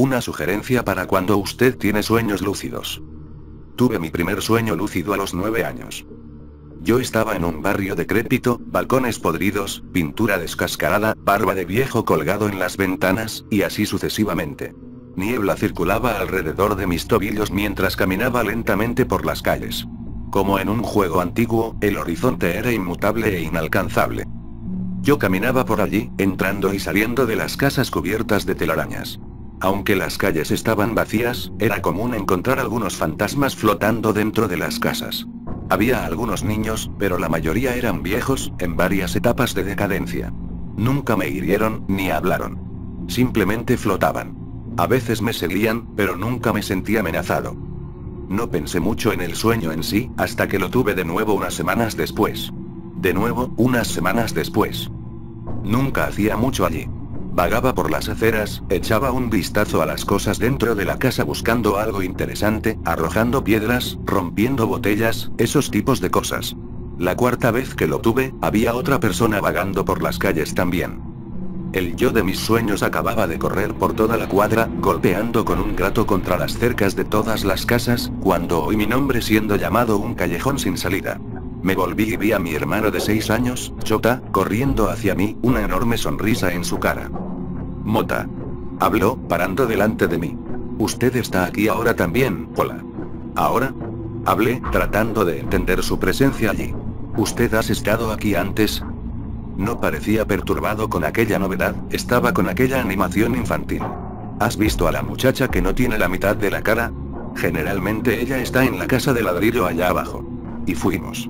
Una sugerencia para cuando usted tiene sueños lúcidos. Tuve mi primer sueño lúcido a los 9 años. Yo estaba en un barrio decrépito, balcones podridos, pintura descascarada, barba de viejo colgado en las ventanas, y así sucesivamente. Niebla circulaba alrededor de mis tobillos mientras caminaba lentamente por las calles. Como en un juego antiguo, el horizonte era inmutable e inalcanzable. Yo caminaba por allí, entrando y saliendo de las casas cubiertas de telarañas. Aunque las calles estaban vacías, era común encontrar algunos fantasmas flotando dentro de las casas. Había algunos niños, pero la mayoría eran viejos, en varias etapas de decadencia. Nunca me hirieron, ni hablaron. Simplemente flotaban. A veces me seguían, pero nunca me sentí amenazado. No pensé mucho en el sueño en sí, hasta que lo tuve de nuevo unas semanas después. De nuevo, unas semanas después. Nunca hacía mucho allí. Vagaba por las aceras, echaba un vistazo a las cosas dentro de la casa buscando algo interesante, arrojando piedras, rompiendo botellas, esos tipos de cosas. La cuarta vez que lo tuve, había otra persona vagando por las calles también. El yo de mis sueños acababa de correr por toda la cuadra, golpeando con un gato contra las cercas de todas las casas, cuando oí mi nombre siendo llamado a un callejón sin salida. Me volví y vi a mi hermano de 6 años, Chota, corriendo hacia mí, una enorme sonrisa en su cara. Mota. Habló, parando delante de mí. Usted está aquí ahora también, hola. ¿Ahora? Hablé, tratando de entender su presencia allí. ¿Usted has estado aquí antes? No parecía perturbado con aquella novedad, estaba con aquella animación infantil. ¿Has visto a la muchacha que no tiene la mitad de la cara? Generalmente ella está en la casa de ladrillo allá abajo. Y fuimos.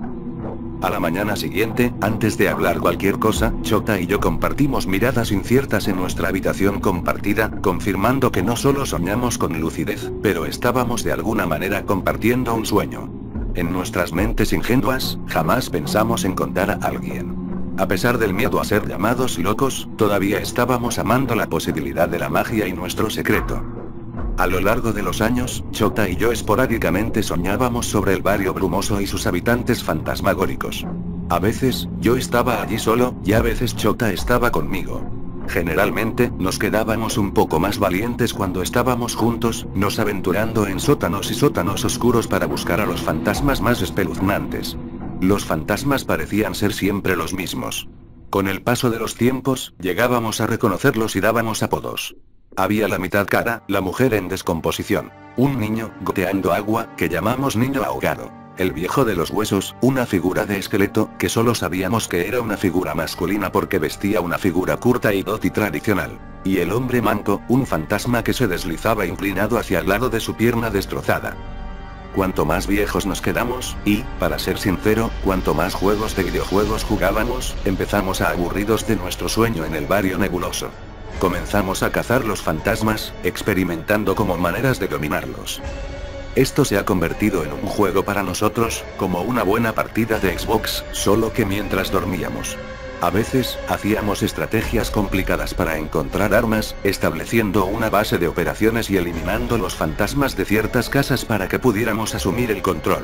A la mañana siguiente, antes de hablar cualquier cosa, Chota y yo compartimos miradas inciertas en nuestra habitación compartida, confirmando que no solo soñamos con lucidez, pero estábamos de alguna manera compartiendo un sueño. En nuestras mentes ingenuas, jamás pensamos en contar a alguien. A pesar del miedo a ser llamados locos, todavía estábamos amando la posibilidad de la magia y nuestro secreto. A lo largo de los años, Chota y yo esporádicamente soñábamos sobre el barrio brumoso y sus habitantes fantasmagóricos. A veces, yo estaba allí solo, y a veces Chota estaba conmigo. Generalmente, nos quedábamos un poco más valientes cuando estábamos juntos, nos aventurando en sótanos y sótanos oscuros para buscar a los fantasmas más espeluznantes. Los fantasmas parecían ser siempre los mismos. Con el paso de los tiempos, llegábamos a reconocerlos y dábamos apodos. Había la mitad cara, la mujer en descomposición. Un niño, goteando agua, que llamamos niño ahogado. El viejo de los huesos, una figura de esqueleto, que solo sabíamos que era una figura masculina porque vestía una figura curta y doti tradicional. Y el hombre manco, un fantasma que se deslizaba inclinado hacia el lado de su pierna destrozada. Cuanto más viejos nos quedamos, y, para ser sincero, cuanto más juegos de videojuegos jugábamos, empezamos a aburridos de nuestro sueño en el barrio nebuloso. Comenzamos a cazar los fantasmas, experimentando como maneras de dominarlos. Esto se ha convertido en un juego para nosotros, como una buena partida de Xbox, solo que mientras dormíamos. A veces, hacíamos estrategias complicadas para encontrar armas, estableciendo una base de operaciones y eliminando los fantasmas de ciertas casas para que pudiéramos asumir el control.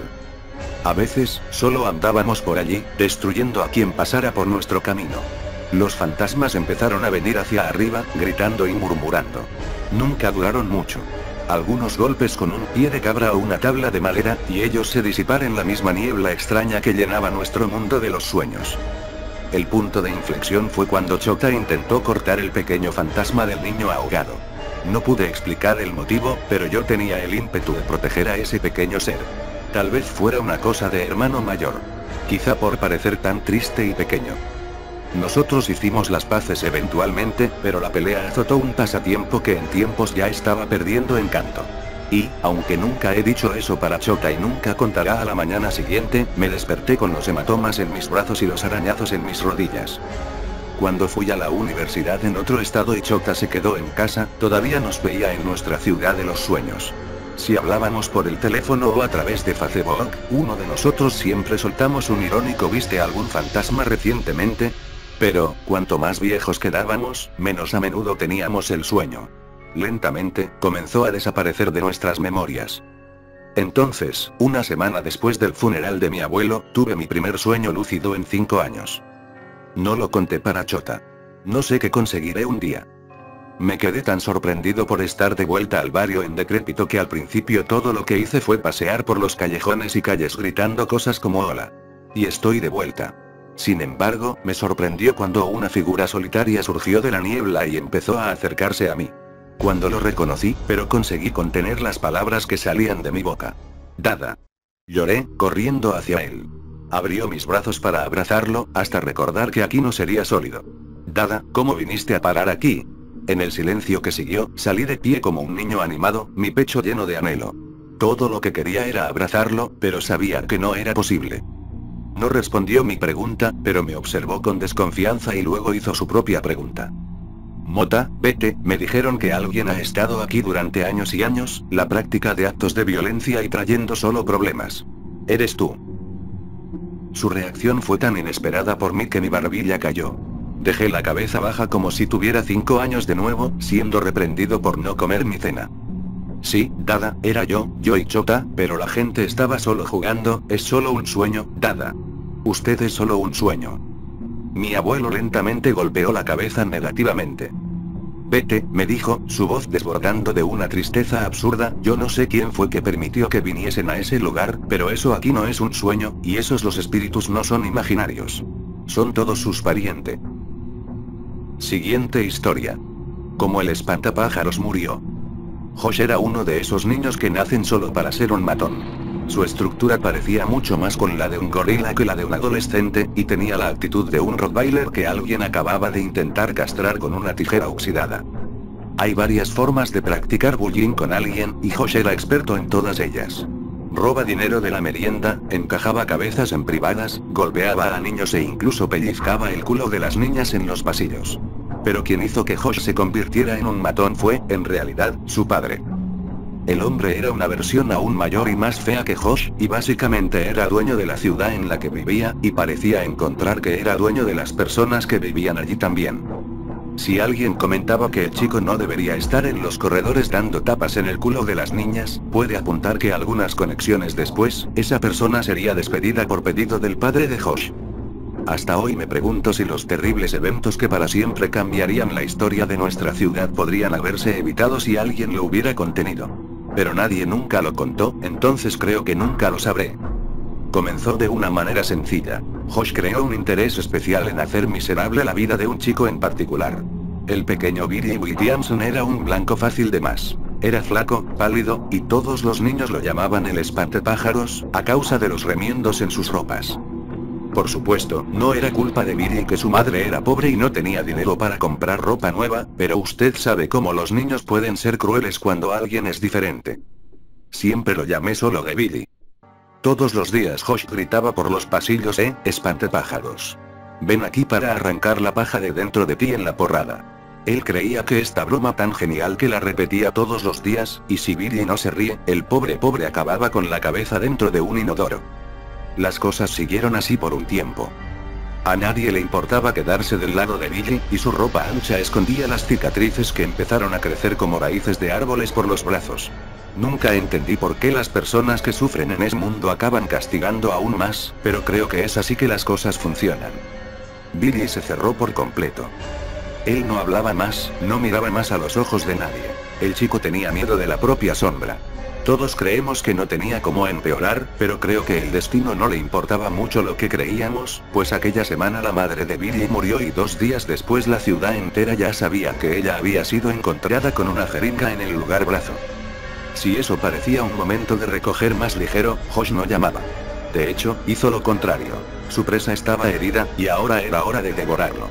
A veces, solo andábamos por allí, destruyendo a quien pasara por nuestro camino. Los fantasmas empezaron a venir hacia arriba, gritando y murmurando. Nunca duraron mucho. Algunos golpes con un pie de cabra o una tabla de madera, y ellos se disiparon en la misma niebla extraña que llenaba nuestro mundo de los sueños. El punto de inflexión fue cuando Chota intentó cortar el pequeño fantasma del niño ahogado. No pude explicar el motivo, pero yo tenía el ímpetu de proteger a ese pequeño ser. Tal vez fuera una cosa de hermano mayor. Quizá por parecer tan triste y pequeño. Nosotros hicimos las paces eventualmente, pero la pelea azotó un pasatiempo que en tiempos ya estaba perdiendo encanto. Y, aunque nunca he dicho eso para Chota y nunca contará a la mañana siguiente, me desperté con los hematomas en mis brazos y los arañazos en mis rodillas. Cuando fui a la universidad en otro estado y Chota se quedó en casa, todavía nos veía en nuestra ciudad de los sueños. Si hablábamos por el teléfono o a través de Facebook, uno de nosotros siempre soltamos un irónico ¿viste algún fantasma recientemente? Pero, cuanto más viejos quedábamos, menos a menudo teníamos el sueño. Lentamente, comenzó a desaparecer de nuestras memorias. Entonces, una semana después del funeral de mi abuelo, tuve mi primer sueño lúcido en 5 años. No lo conté para Chota. No sé qué conseguiré un día. Me quedé tan sorprendido por estar de vuelta al barrio en decrépito que al principio todo lo que hice fue pasear por los callejones y calles gritando cosas como hola. Y estoy de vuelta. Sin embargo, me sorprendió cuando una figura solitaria surgió de la niebla y empezó a acercarse a mí. Cuando lo reconocí, pero conseguí contener las palabras que salían de mi boca. Dada. Lloré, corriendo hacia él. Abrió mis brazos para abrazarlo, hasta recordar que aquí no sería sólido. Dada, ¿cómo viniste a parar aquí? En el silencio que siguió, salí de pie como un niño animado, mi pecho lleno de anhelo. Todo lo que quería era abrazarlo, pero sabía que no era posible. No respondió mi pregunta, pero me observó con desconfianza y luego hizo su propia pregunta. Mota, vete, me dijeron que alguien ha estado aquí durante años y años, la práctica de actos de violencia y trayendo solo problemas. ¿Eres tú? Su reacción fue tan inesperada por mí que mi barbilla cayó. Dejé la cabeza baja como si tuviera 5 años de nuevo, siendo reprendido por no comer mi cena. Sí, Dada, era yo y Chota, pero la gente estaba solo jugando, es solo un sueño, Dada. Usted es solo un sueño. Mi abuelo lentamente golpeó la cabeza negativamente. Vete, me dijo, su voz desbordando de una tristeza absurda, yo no sé quién fue que permitió que viniesen a ese lugar, pero eso aquí no es un sueño, y esos los espíritus no son imaginarios. Son todos sus parientes. Siguiente historia. Como el espantapájaros murió. Josh era uno de esos niños que nacen solo para ser un matón. Su estructura parecía mucho más con la de un gorila que la de un adolescente, y tenía la actitud de un rottweiler que alguien acababa de intentar castrar con una tijera oxidada. Hay varias formas de practicar bullying con alguien, y Josh era experto en todas ellas. Roba dinero de la merienda, encajaba cabezas en privadas, golpeaba a niños e incluso pellizcaba el culo de las niñas en los pasillos. Pero quien hizo que Josh se convirtiera en un matón fue, en realidad, su padre. El hombre era una versión aún mayor y más fea que Josh, y básicamente era dueño de la ciudad en la que vivía, y parecía encontrar que era dueño de las personas que vivían allí también. Si alguien comentaba que el chico no debería estar en los corredores dando tapas en el culo de las niñas, puede apuntar que algunas conexiones después, esa persona sería despedida por pedido del padre de Josh. Hasta hoy me pregunto si los terribles eventos que para siempre cambiarían la historia de nuestra ciudad podrían haberse evitado si alguien lo hubiera contenido. Pero nadie nunca lo contó, entonces creo que nunca lo sabré. Comenzó de una manera sencilla. Josh creó un interés especial en hacer miserable la vida de un chico en particular. El pequeño Billy Williamson era un blanco fácil de más. Era flaco, pálido, y todos los niños lo llamaban el espantapájaros, a causa de los remiendos en sus ropas. Por supuesto, no era culpa de Billy que su madre era pobre y no tenía dinero para comprar ropa nueva, pero usted sabe cómo los niños pueden ser crueles cuando alguien es diferente. Siempre lo llamé solo de Billy. Todos los días Josh gritaba por los pasillos, espantapájaros. Ven aquí para arrancar la paja de dentro de ti en la porrada. Él creía que esta broma tan genial que la repetía todos los días, y si Billy no se ríe, el pobre acababa con la cabeza dentro de un inodoro. Las cosas siguieron así por un tiempo. A nadie le importaba quedarse del lado de Billy, y su ropa ancha escondía las cicatrices que empezaron a crecer como raíces de árboles por los brazos. Nunca entendí por qué las personas que sufren en ese mundo acaban castigando aún más, pero creo que es así que las cosas funcionan. Billy se cerró por completo. Él no hablaba más, no miraba más a los ojos de nadie. El chico tenía miedo de la propia sombra. Todos creemos que no tenía cómo empeorar, pero creo que el destino no le importaba mucho lo que creíamos, pues aquella semana la madre de Billy murió y 2 días después la ciudad entera ya sabía que ella había sido encontrada con una jeringa en el lugar brazo. Si eso parecía un momento de recoger más ligero, Josh no llamaba. De hecho, hizo lo contrario. Su presa estaba herida, y ahora era hora de devorarlo.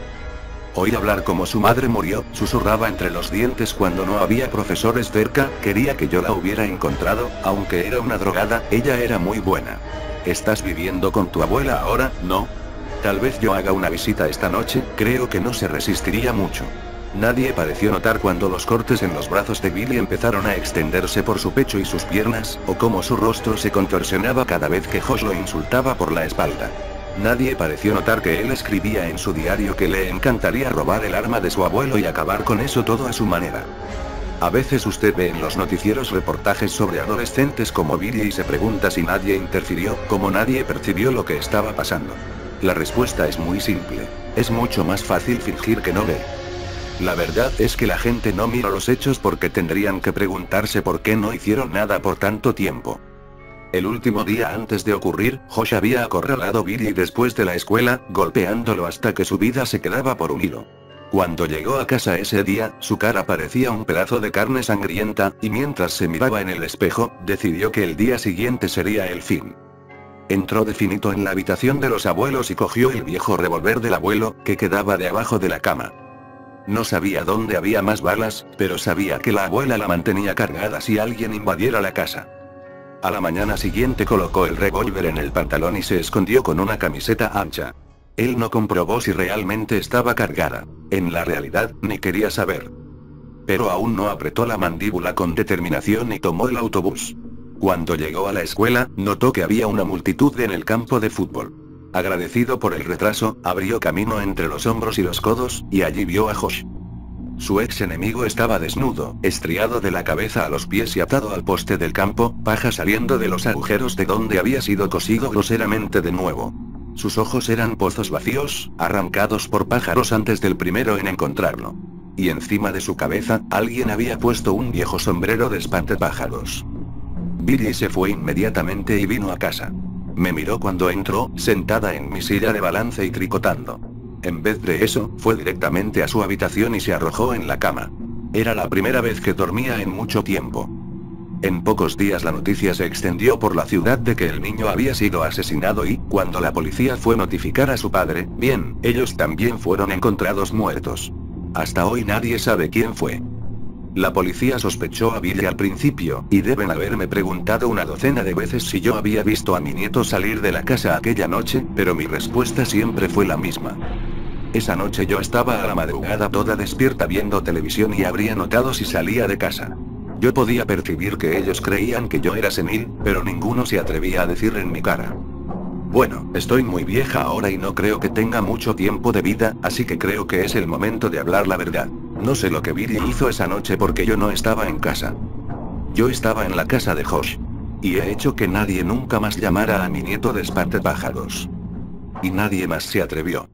Oí hablar como su madre murió, susurraba entre los dientes cuando no había profesores cerca, quería que yo la hubiera encontrado, aunque era una drogada, ella era muy buena. ¿Estás viviendo con tu abuela ahora, no? Tal vez yo haga una visita esta noche, creo que no se resistiría mucho. Nadie pareció notar cuando los cortes en los brazos de Billy empezaron a extenderse por su pecho y sus piernas, o cómo su rostro se contorsionaba cada vez que Josh lo insultaba por la espalda. Nadie pareció notar que él escribía en su diario que le encantaría robar el arma de su abuelo y acabar con eso todo a su manera. A veces usted ve en los noticieros reportajes sobre adolescentes como Billy y se pregunta si nadie interfirió, como nadie percibió lo que estaba pasando. La respuesta es muy simple. Es mucho más fácil fingir que no ve. La verdad es que la gente no mira los hechos porque tendrían que preguntarse por qué no hicieron nada por tanto tiempo. El último día antes de ocurrir, Josh había acorralado a Billy después de la escuela, golpeándolo hasta que su vida se quedaba por un hilo. Cuando llegó a casa ese día, su cara parecía un pedazo de carne sangrienta, y mientras se miraba en el espejo, decidió que el día siguiente sería el fin. Entró de finito en la habitación de los abuelos y cogió el viejo revólver del abuelo, que quedaba debajo de la cama. No sabía dónde había más balas, pero sabía que la abuela la mantenía cargada si alguien invadiera la casa. A la mañana siguiente colocó el revólver en el pantalón y se escondió con una camiseta ancha. Él no comprobó si realmente estaba cargada. En la realidad, ni quería saber. Pero aún no apretó la mandíbula con determinación y tomó el autobús. Cuando llegó a la escuela, notó que había una multitud en el campo de fútbol. Agradecido por el retraso, abrió camino entre los hombros y los codos, y allí vio a Josh. Su ex enemigo estaba desnudo, estriado de la cabeza a los pies y atado al poste del campo, paja saliendo de los agujeros de donde había sido cosido groseramente de nuevo. Sus ojos eran pozos vacíos, arrancados por pájaros antes del primero en encontrarlo. Y encima de su cabeza, alguien había puesto un viejo sombrero de espantapájaros. Billy se fue inmediatamente y vino a casa. Me miró cuando entró, sentada en mi silla de balance y tricotando. En vez de eso, fue directamente a su habitación y se arrojó en la cama. Era la primera vez que dormía en mucho tiempo. En pocos días la noticia se extendió por la ciudad de que el niño había sido asesinado y, cuando la policía fue a notificar a su padre, bien, ellos también fueron encontrados muertos. Hasta hoy nadie sabe quién fue. La policía sospechó a Billy al principio, y deben haberme preguntado una docena de veces si yo había visto a mi nieto salir de la casa aquella noche, pero mi respuesta siempre fue la misma. Esa noche yo estaba a la madrugada toda despierta viendo televisión y habría notado si salía de casa. Yo podía percibir que ellos creían que yo era senil, pero ninguno se atrevía a decir en mi cara. Bueno, estoy muy vieja ahora y no creo que tenga mucho tiempo de vida, así que creo que es el momento de hablar la verdad. No sé lo que Billy hizo esa noche porque yo no estaba en casa. Yo estaba en la casa de Josh. Y he hecho que nadie nunca más llamara a mi nieto de espantapájaros. Y nadie más se atrevió.